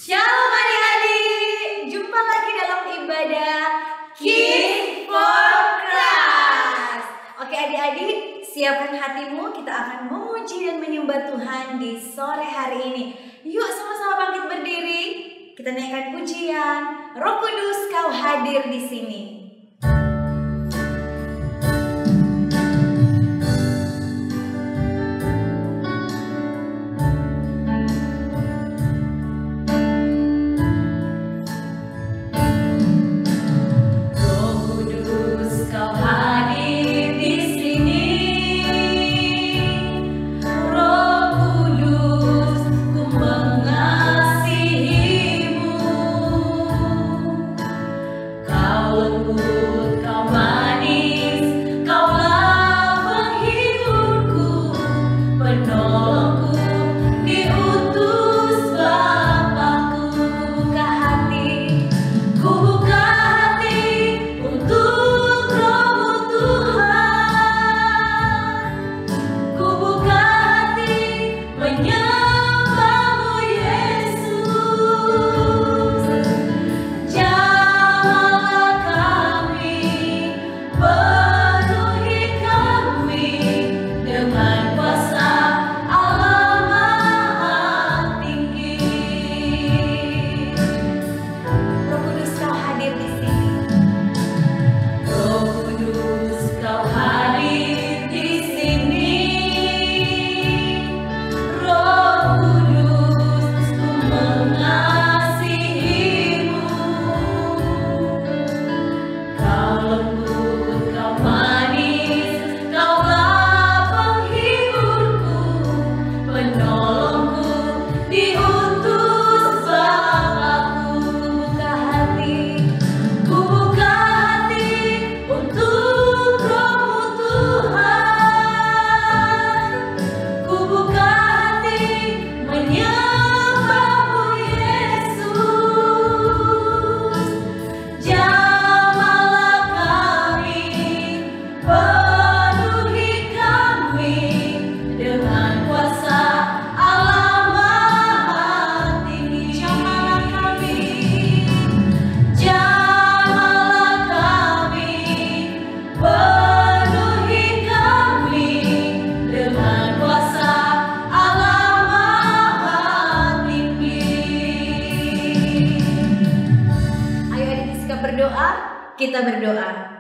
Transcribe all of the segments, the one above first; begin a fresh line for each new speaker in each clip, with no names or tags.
Shalom adik-adik, jumpa lagi dalam ibadah Kids for Christ. Oke adik-adik, siapkan hatimu, kita akan memuji dan menyembah Tuhan di sore hari ini. Yuk sama-sama bangkit berdiri, kita naikkan pujian. Roh Kudus, Kau hadir di sini.
Kita berdoa.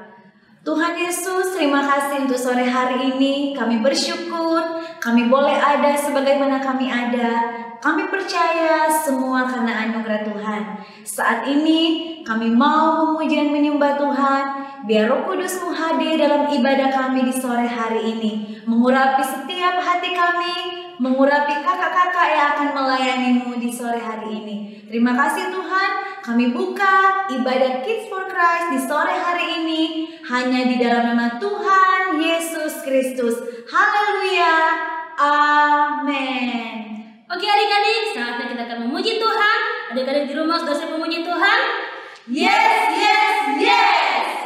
Tuhan Yesus, terima kasih untuk sore hari ini. Kami bersyukur, kami boleh ada sebagaimana kami ada. Kami percaya semua karena anugerah Tuhan. Saat ini kami mau memuji dan menyembah Tuhan. Biar Roh Kudus-Mu hadir dalam ibadah kami di sore hari ini, mengurapi setiap hati kami, mengurapi kakak-kakak yang akan melayani-Mu di sore hari ini. Terima kasih Tuhan, kami buka ibadah Kids for Christ di sore hari ini hanya di dalam nama Tuhan Yesus Kristus. Haleluya, amin.
Oke adik-adik, saatnya kita akan memuji Tuhan. Adik-adik di rumah sudah siap memuji Tuhan?
Yes, yes, yes.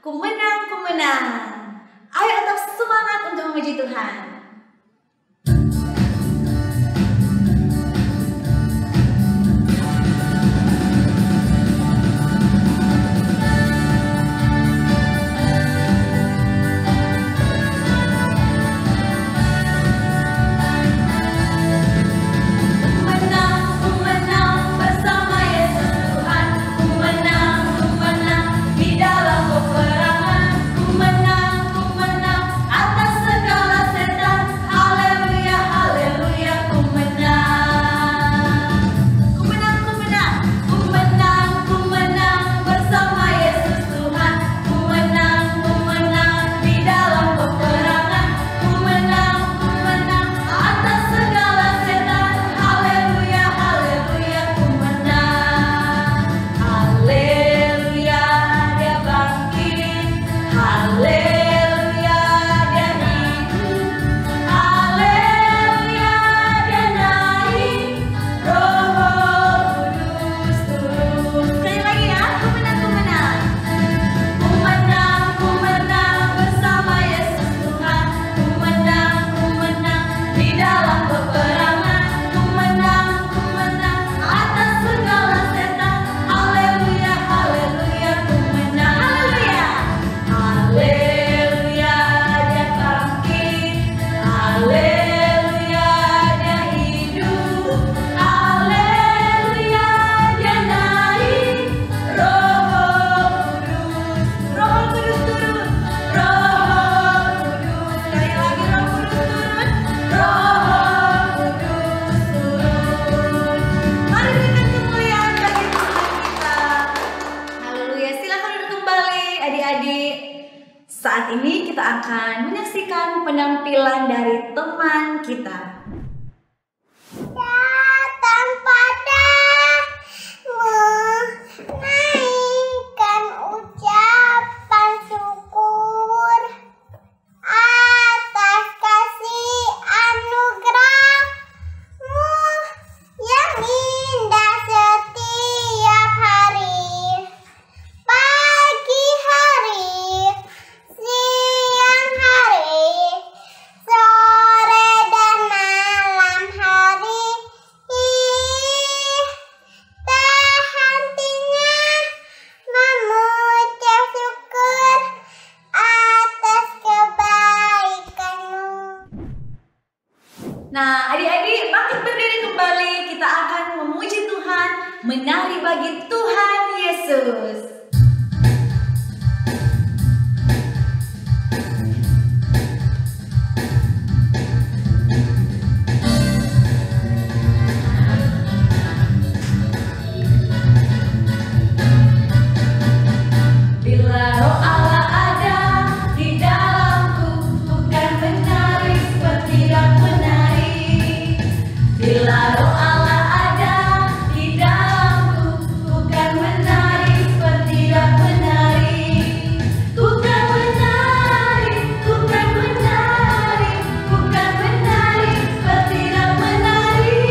ku menang, ku menang. Ayo tetap semangat untuk memuji Tuhan. Saat ini kita akan menyaksikan penampilan dari teman kita.
Datang padamu, naikkan ucapan syukur atas kasih anugerah-Mu yang indah setiap hari. Pagi hari, siang hari, sore dan malam hari, tak hentinya memuji syukur atas kebaikan-Mu.
Nah, adik-adik bangkit berdiri kembali. Kita akan memuji Tuhan, menari bagi Tuhan Yesus. Bila roh Allah ada di dalamku, bukan menari seperti dan menari. Bila roh Allah ada di dalamku, bukan menari seperti dan menari. Bukan menari, bukan menari, bukan menari seperti dan menari.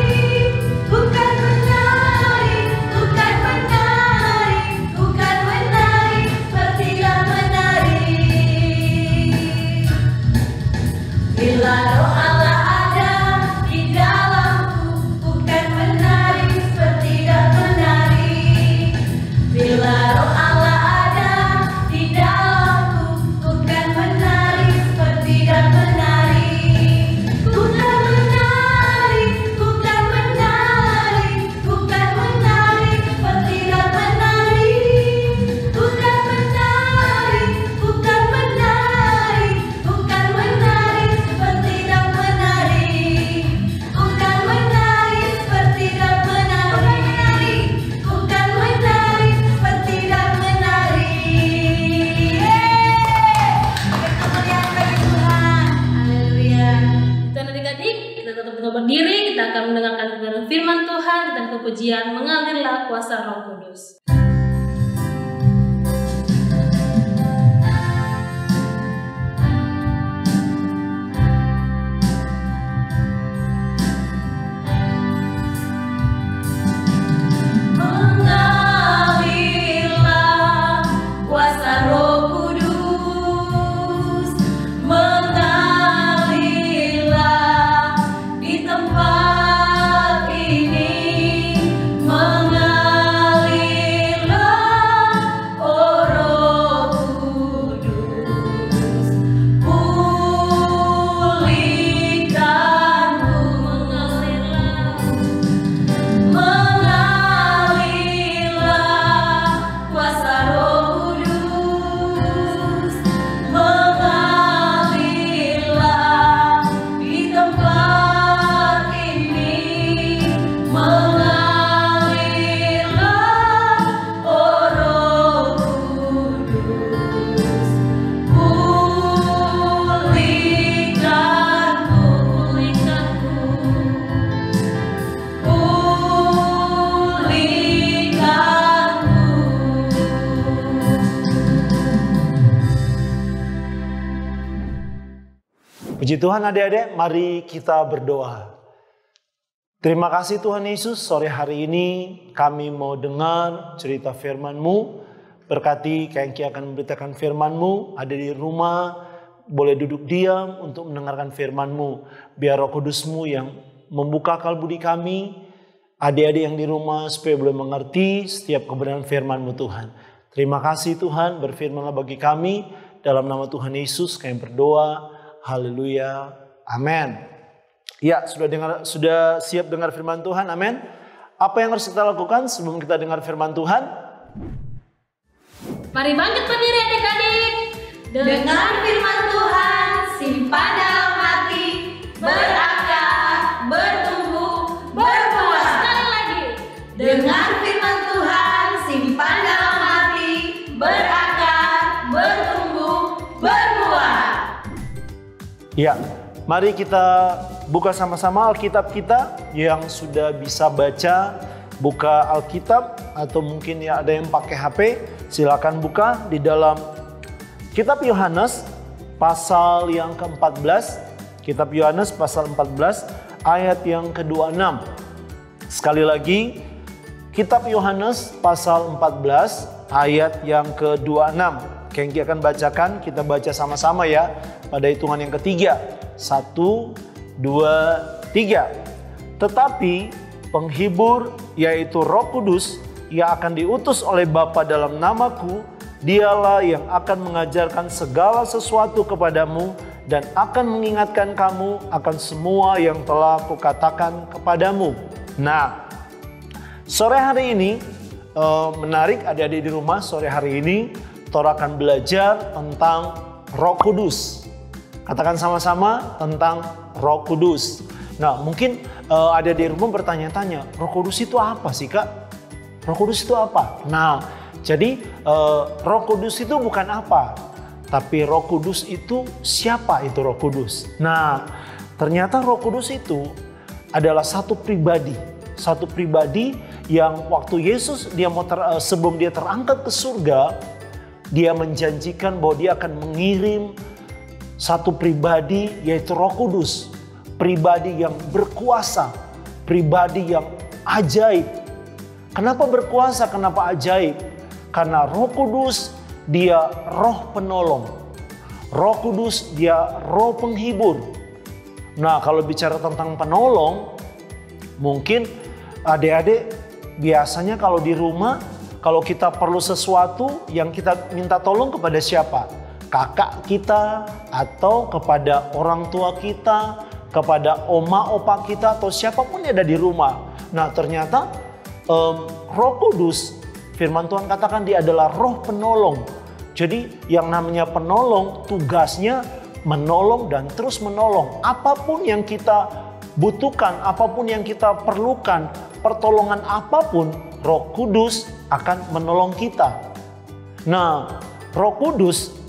Bukan menari, bukan menari, bukan menari seperti dan menari. Bila roh Allah ada di dalamku, bukan menari seperti dan menari. Bila roh Allah ada di dalamku, bukan menari seperti dan menari. Bukan menari, bukan menari, bukan menari seperti dan menari. Bukan menari, bukan menari, bukan menari seperti dan menari. Bukan menari seperti dan menari. Bukan menari seperti dan menari. Kemuliaan bagi Tuhan. Haleluya.
Dan adik-adik, kita tetap berdiri, kita akan mendengarkan firman Tuhan dan kepujian mengalirlah kuasa Roh Kudus.
Mengalirlah kuasa Roh Kudus.
Puji Tuhan adik-adik, mari kita berdoa. Terima kasih Tuhan Yesus, sore hari ini kami mau dengar cerita firman-Mu. Berkati Kengki akan memberitakan firman-Mu, ada di rumah, boleh duduk diam untuk mendengarkan firman-Mu. Biar Roh Kudus-Mu yang membuka akal budi kami, adik-adik yang di rumah supaya boleh mengerti setiap kebenaran firman-Mu Tuhan. Terima kasih Tuhan, berfirmanlah bagi kami. Dalam nama Tuhan Yesus kami berdoa. Haleluya. Amin. Ya, sudah siap dengar firman Tuhan? Amin. Apa yang harus kita lakukan sebelum kita dengar firman Tuhan?
Mari bangkit berdiri adik-adik.
Dengar firman Tuhan, simpan dalam hati, berakar, bertumbuh, berbuah.
Sekali lagi.
Dengar firman Tuhan, simpan dalam hati, berakar, bertumbuh, berbuah.
Ya, mari kita buka sama-sama Alkitab kita yang sudah bisa baca. Buka Alkitab atau mungkin ya ada yang pakai HP, silakan buka di dalam Kitab Yohanes pasal yang ke-14. Kitab Yohanes pasal 14 ayat yang ke-26. Sekali lagi, Kitab Yohanes pasal 14 ayat yang ke-26. Kengki akan bacakan, kita baca sama-sama ya. Pada hitungan yang ketiga. 1, 2, 3. Tetapi penghibur yaitu Roh Kudus yang akan diutus oleh Bapa dalam namaku, dialah yang akan mengajarkan segala sesuatu kepadamu dan akan mengingatkan kamu akan semua yang telah kukatakan kepadamu. Nah, sore hari ini menarik adik-adik di rumah. Sore hari ini Tora akan belajar tentang Roh Kudus. Katakan sama-sama tentang Roh Kudus. Nah, mungkin ada di rumah bertanya-tanya, Roh Kudus itu apa sih Kak? Roh Kudus itu apa? Nah, jadi Roh Kudus itu bukan apa, tapi Roh Kudus itu siapa itu Roh Kudus? Nah, ternyata Roh Kudus itu adalah satu pribadi yang waktu Yesus sebelum dia terangkat ke surga, dia menjanjikan bahwa dia akan mengirim satu pribadi yaitu Roh Kudus. Pribadi yang berkuasa, pribadi yang ajaib. Kenapa berkuasa? Kenapa ajaib? Karena Roh Kudus dia roh penolong. Roh Kudus dia roh penghibur. Nah, kalau bicara tentang penolong, mungkin adik-adik biasanya kalau di rumah, kalau kita perlu sesuatu yang kita minta tolong kepada siapa? Kakak kita atau kepada orang tua kita, kepada oma opa kita atau siapapun yang ada di rumah. Nah, ternyata Roh Kudus, firman Tuhan katakan dia adalah roh penolong. Jadi yang namanya penolong tugasnya menolong dan terus menolong. Apapun yang kita butuhkan, apapun yang kita perlukan, pertolongan apapun, Roh Kudus akan menolong kita. Nah, Roh Kudus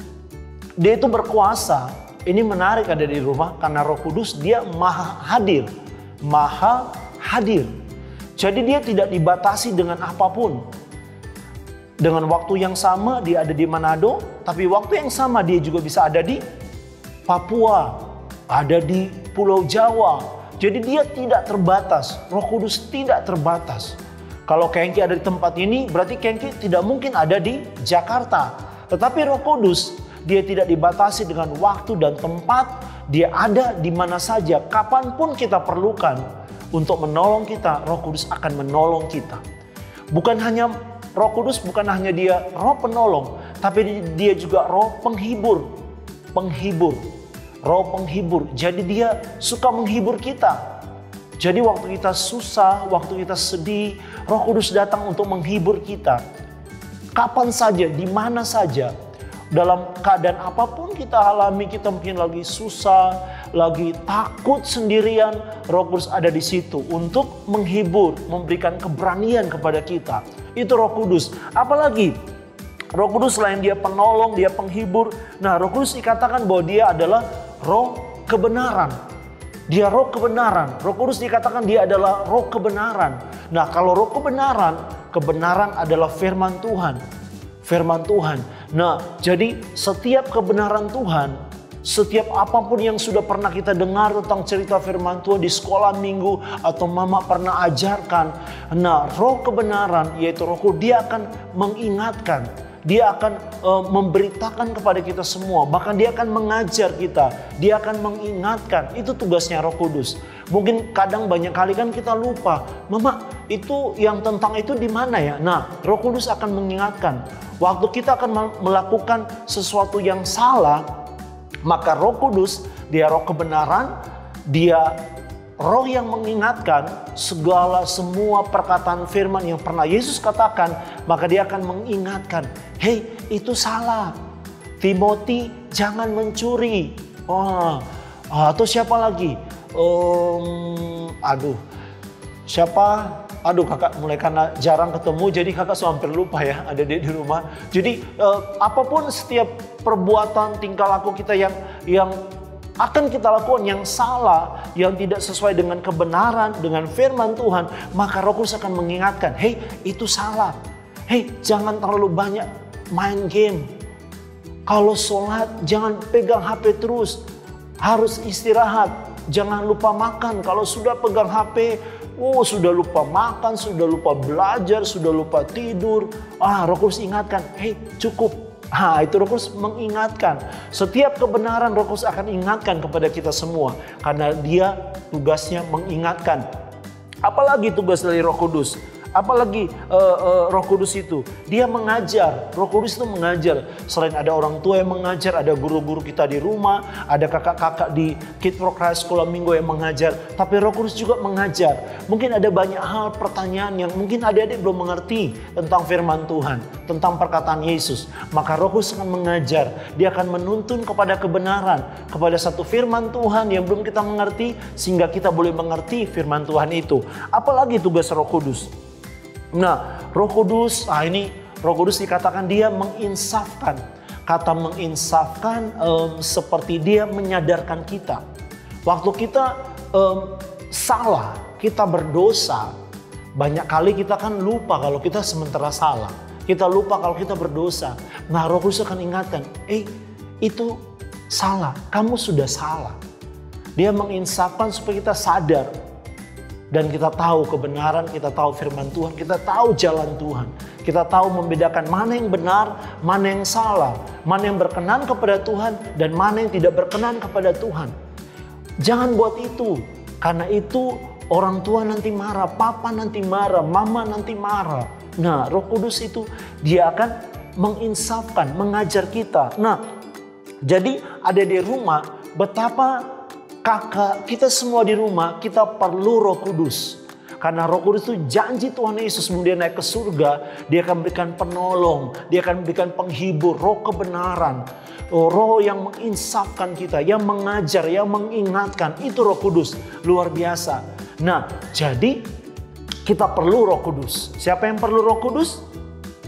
dia itu berkuasa. Ini menarik ada di rumah karena Roh Kudus dia maha hadir. Maha hadir. Jadi dia tidak dibatasi dengan apapun. Dengan waktu yang sama dia ada di Manado, tapi waktu yang sama dia juga bisa ada di Papua, ada di Pulau Jawa. Jadi dia tidak terbatas. Roh Kudus tidak terbatas. Kalau Kengki ada di tempat ini, berarti Kengki tidak mungkin ada di Jakarta. Tetapi Roh Kudus dia tidak dibatasi dengan waktu dan tempat. Dia ada di mana saja, kapanpun kita perlukan untuk menolong kita. Roh Kudus akan menolong kita. Bukan hanya Roh Kudus, bukan hanya dia roh penolong, tapi dia juga roh penghibur. Roh penghibur. Jadi dia suka menghibur kita. Jadi waktu kita susah, waktu kita sedih, Roh Kudus datang untuk menghibur kita. Kapan saja, di mana saja. Dalam keadaan apapun kita alami, kita mungkin lagi susah, lagi takut sendirian, Roh Kudus ada di situ untuk menghibur, memberikan keberanian kepada kita. Itu Roh Kudus. Apalagi Roh Kudus selain dia penolong, dia penghibur. Nah, Roh Kudus dikatakan bahwa dia adalah roh kebenaran. Dia roh kebenaran. Roh Kudus dikatakan dia adalah roh kebenaran. Nah, kalau roh kebenaran adalah firman Tuhan. Firman Tuhan. Nah, jadi setiap kebenaran Tuhan, Setiap apapun yang sudah pernah kita dengar tentang cerita firman Tuhan di sekolah minggu atau mama pernah ajarkan. Nah, roh kebenaran yaitu Roh Kudus, dia akan mengingatkan. Dia akan memberitakan kepada kita semua. Bahkan dia akan mengajar kita. Dia akan mengingatkan. Itu tugasnya Roh Kudus. Mungkin kadang banyak kali kan kita lupa. Mama, itu yang tentang itu di mana ya? Nah, Roh Kudus akan mengingatkan. Waktu kita akan melakukan sesuatu yang salah, maka Roh Kudus, dia roh kebenaran, dia roh yang mengingatkan segala semua perkataan firman yang pernah Yesus katakan, maka dia akan mengingatkan, hei itu salah. Timothy jangan mencuri. Atau siapa lagi? Aduh kakak mulai karena jarang ketemu jadi kakak hampir lupa ya, ada di rumah. Jadi apapun setiap perbuatan tingkah laku kita yang akan kita lakukan yang salah, yang tidak sesuai dengan kebenaran, dengan firman Tuhan, maka Roh Kudus akan mengingatkan, hei itu salah. Hei jangan terlalu banyak main game. Kalau sholat jangan pegang HP terus, harus istirahat. Jangan lupa makan, kalau sudah pegang HP, sudah lupa makan, sudah lupa belajar, sudah lupa tidur. Roh Kudus ingatkan, hei cukup. Itu Roh Kudus mengingatkan. Setiap kebenaran Roh Kudus akan ingatkan kepada kita semua. Karena dia tugasnya mengingatkan. Apalagi tugas dari Roh Kudus? Apalagi Roh Kudus itu, dia mengajar. Roh Kudus itu mengajar. Selain ada orang tua yang mengajar, ada guru-guru kita di rumah, ada kakak-kakak di Kids for Christ sekolah minggu yang mengajar. Tapi Roh Kudus juga mengajar. Mungkin ada banyak hal pertanyaan yang mungkin adik-adik belum mengerti tentang firman Tuhan, tentang perkataan Yesus. Maka Roh Kudus akan mengajar. Dia akan menuntun kepada kebenaran, kepada satu firman Tuhan yang belum kita mengerti, sehingga kita boleh mengerti firman Tuhan itu. Apalagi tugas Roh Kudus? Nah, Roh Kudus, ini Roh Kudus dikatakan dia menginsafkan. Kata menginsafkan seperti dia menyadarkan kita. Waktu kita salah, kita berdosa, banyak kali kita kan lupa kalau kita sementara salah. Kita lupa kalau kita berdosa. Nah, Roh Kudus akan ingatkan, itu salah, kamu sudah salah. Dia menginsafkan supaya kita sadar. Dan kita tahu kebenaran, kita tahu firman Tuhan, kita tahu jalan Tuhan. Kita tahu membedakan mana yang benar, mana yang salah. Mana yang berkenan kepada Tuhan dan mana yang tidak berkenan kepada Tuhan. Jangan buat itu. Karena itu orang tua nanti marah, papa nanti marah, mama nanti marah. Nah, Roh Kudus itu dia akan menginsafkan, mengajar kita. Nah, jadi ada di rumah betapa kakak, kita semua di rumah, kita perlu Roh Kudus. Karena Roh Kudus itu janji Tuhan Yesus sebelum dia naik ke surga, dia akan berikan penolong, dia akan berikan penghibur, roh kebenaran. Roh yang menginsafkan kita, yang mengajar, yang mengingatkan. Itu Roh Kudus, luar biasa. Nah, jadi kita perlu Roh Kudus. Siapa yang perlu Roh Kudus?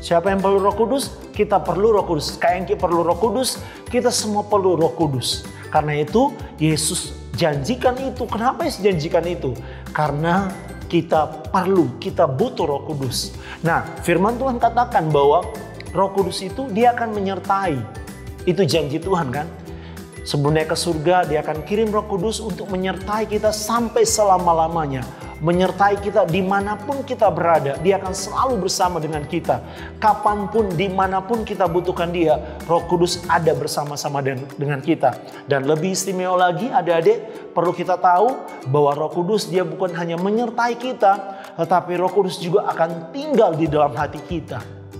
Siapa yang perlu Roh Kudus? Kita perlu Roh Kudus. Kayak yang perlu Roh Kudus, kita semua perlu Roh Kudus. Karena itu Yesus janjikan itu. Kenapa Yesus janjikan itu? Karena kita perlu, kita butuh Roh Kudus. Nah, firman Tuhan katakan bahwa Roh Kudus itu dia akan menyertai. Itu janji Tuhan kan? Sebelum naik ke surga, dia akan kirim Roh Kudus untuk menyertai kita sampai selama-lamanya. Menyertai kita dimanapun kita berada. Dia akan selalu bersama dengan kita. Kapanpun, dimanapun kita butuhkan dia, Roh Kudus ada bersama-sama dengan kita. Dan lebih istimewa lagi, adik-adik, perlu kita tahu bahwa Roh Kudus dia bukan hanya menyertai kita, tetapi Roh Kudus juga akan tinggal di dalam hati kita.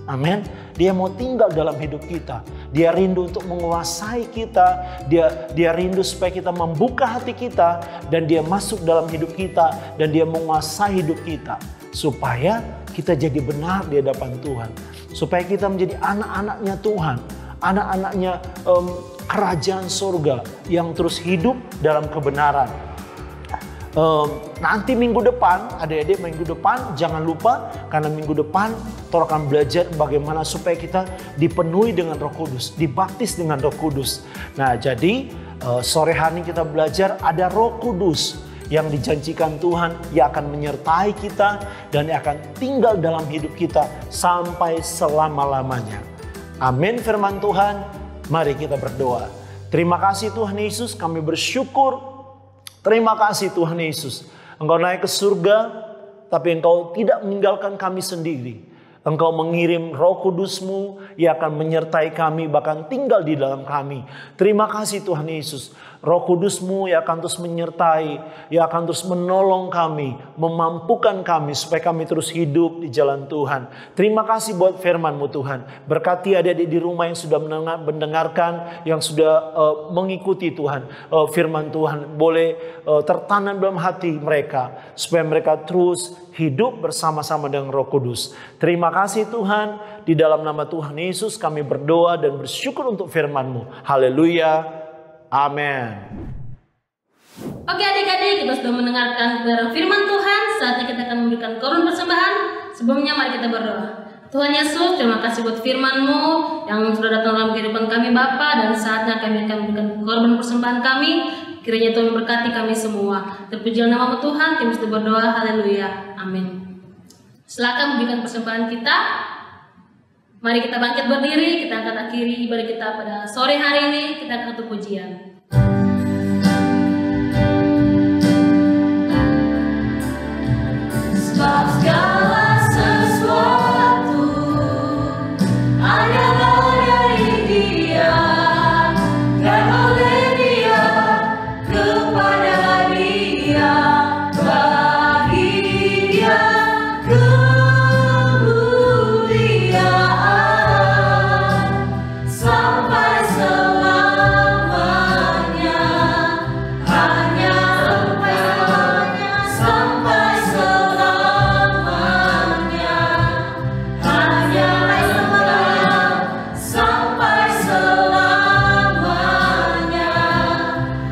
Amin. Dia mau tinggal dalam hidup kita. Dia rindu untuk menguasai kita. Dia rindu supaya kita membuka hati kita. Dan dia masuk dalam hidup kita. Dan dia menguasai hidup kita. Supaya kita jadi benar di hadapan Tuhan. Supaya kita menjadi anak-anaknya Tuhan. Anak-anaknya kerajaan surga. Yang terus hidup dalam kebenaran. Nanti minggu depan, adik-adik minggu depan jangan lupa, karena minggu depan kita akan belajar bagaimana supaya kita dipenuhi dengan Roh Kudus, dibaptis dengan Roh Kudus. Nah, jadi sore hari kita belajar ada Roh Kudus yang dijanjikan Tuhan yang akan menyertai kita dan yang akan tinggal dalam hidup kita sampai selama-lamanya. Amin firman Tuhan. Mari kita berdoa. Terima kasih Tuhan Yesus, kami bersyukur. Terima kasih Tuhan Yesus. Engkau naik ke surga, tapi Engkau tidak meninggalkan kami sendiri. Engkau mengirim Roh Kudus-Mu yang akan menyertai kami, bahkan tinggal di dalam kami. Terima kasih Tuhan Yesus. Roh Kudus-Mu yang akan terus menyertai, yang akan terus menolong kami, memampukan kami supaya kami terus hidup di jalan Tuhan. Terima kasih buat firman-Mu Tuhan. Berkati adik-adik di rumah yang sudah mendengarkan, yang sudah mengikuti Tuhan. Firman Tuhan boleh tertanam dalam hati mereka, supaya mereka terus hidup bersama-sama dengan Roh Kudus. Terima kasih Tuhan, di dalam nama Tuhan Yesus kami berdoa dan bersyukur untuk firman-Mu. Haleluya. Amin.
Oke adik-adik, kita sudah mendengarkan kebenaran firman Tuhan. Saatnya kita akan memberikan korban persembahan. Sebelumnya mari kita berdoa. Tuhan Yesus, terima kasih buat firman-Mu yang sudah datang dalam kehidupan kami Bapa, dan saatnya kami akan memberikan korban persembahan kami. Kiranya Tuhan memberkati kami semua. Terpujilah nama-Mu Tuhan, kami sudah berdoa. Haleluya. Amin. Silakan memberikan persembahan kita. Mari kita bangkit berdiri, kita akan akhiri ibadah kita pada sore hari ini. Kita akan untuk pujian.
Sebab segala sesuatu adalah dari Dia dan oleh Dia, kepada Dia, bagi Dia kemuliaan sampai selamanya. Hanya sampai selamanya. Hanya sampai selamanya.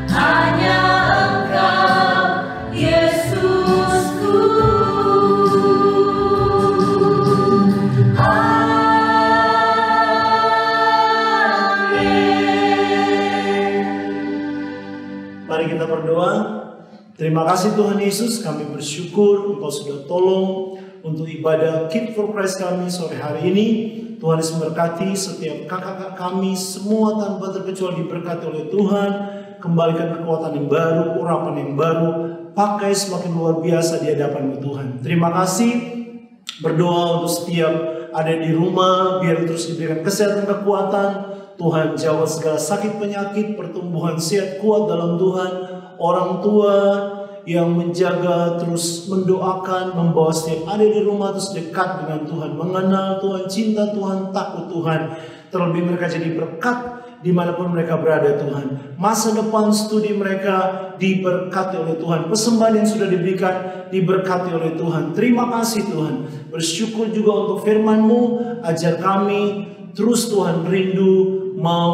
Hanya Engkau Yesusku.
Mari kita berdoa. Terima kasih Tuhan Yesus, kami bersyukur Engkau sudah tolong untuk ibadah Keep for Christ kami sore hari ini. Tuhan Yesus memberkati setiap kakak-kakak kami semua tanpa terkecuali, diberkati oleh Tuhan. Kembalikan kekuatan yang baru, urapan yang baru, pakai semakin luar biasa di hadapan Tuhan. Terima kasih. Berdoa untuk setiap ada di rumah, biar terus diberikan kesehatan, kekuatan. Tuhan jawab segala sakit penyakit, pertumbuhan sehat kuat dalam Tuhan. Orang tua yang menjaga, terus mendoakan, membawa setiap ada di rumah terus dekat dengan Tuhan, mengenal Tuhan, cinta Tuhan, takut Tuhan. Terlebih mereka jadi berkat dimanapun mereka berada Tuhan. Masa depan studi mereka diberkati oleh Tuhan. Persembahan yang sudah diberikan diberkati oleh Tuhan. Terima kasih Tuhan. Bersyukur juga untuk firman-Mu. Ajar kami terus Tuhan rindu mau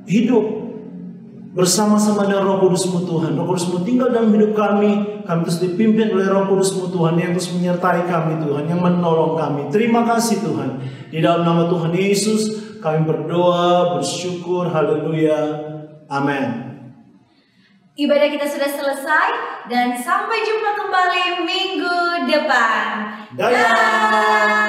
hidup bersama-sama dengan Roh Kudus-Mu Tuhan. Roh Kudus-Mu tinggal dalam hidup kami. Kami terus dipimpin oleh Roh Kudus-Mu Tuhan yang terus menyertai kami Tuhan, yang menolong kami. Terima kasih Tuhan. Di dalam nama Tuhan Yesus kami berdoa, bersyukur. Haleluya. Amin.
Ibadah kita sudah selesai dan sampai jumpa kembali minggu depan.
Dadah.